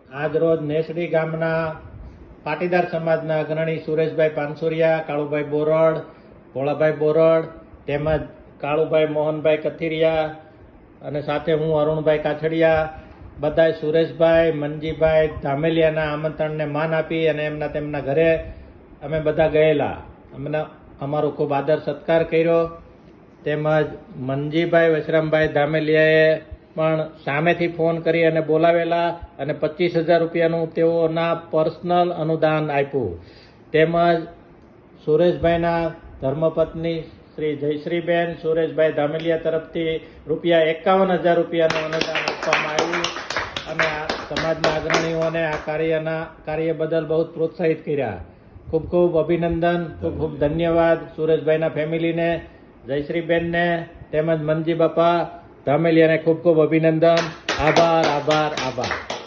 આજ રોજ નેસડી ગામના પાટીદાર સમાજના અગ્રણી સુરેશભાઈ પાનસુરિયા, કાળુભાઈ બોરડ, ભોળાભાઈ બોરડ તેમજ કાળુભાઈ મોહનભાઈ કથિરિયા અને સાથે હું અરુણભાઈ કાછડિયા બધાય સુરેશભાઈ મનજીભાઈ ધામેલિયાના આમંત્રણને માન આપી અને તેમના ઘરે અમે બધા ગયેલા. અમને અમારો ખૂબ આદર સત્કાર કર્યો. તેમજ મનજીભાઈ વશરામભાઈ ધામેલિયાએ પણ સામેથી ફોન કરી અને બોલાવેલા અને 25,000 રૂપિયાનું તેઓના પર્સનલ અનુદાન આપ્યું. તેમજ સુરેશભાઈના ધર્મપત્ની શ્રી જયશ્રીબેન સુરેશભાઈ ધામેલિયા તરફથી ₹51,000 રૂપિયાનું અનુદાન આપવામાં આવ્યું અને આ સમાજના અગ્રણીઓને આ કાર્ય બદલ બહુ પ્રોત્સાહિત કર્યા. ખૂબ ખૂબ અભિનંદન, ખૂબ ખૂબ ધન્યવાદ સુરેશભાઈના ફેમિલીને, જયશ્રીબેનને તેમજ મનજી બાપા ધામેલિયાને ખૂબ ખૂબ અભિનંદન. આભાર આભાર આભાર.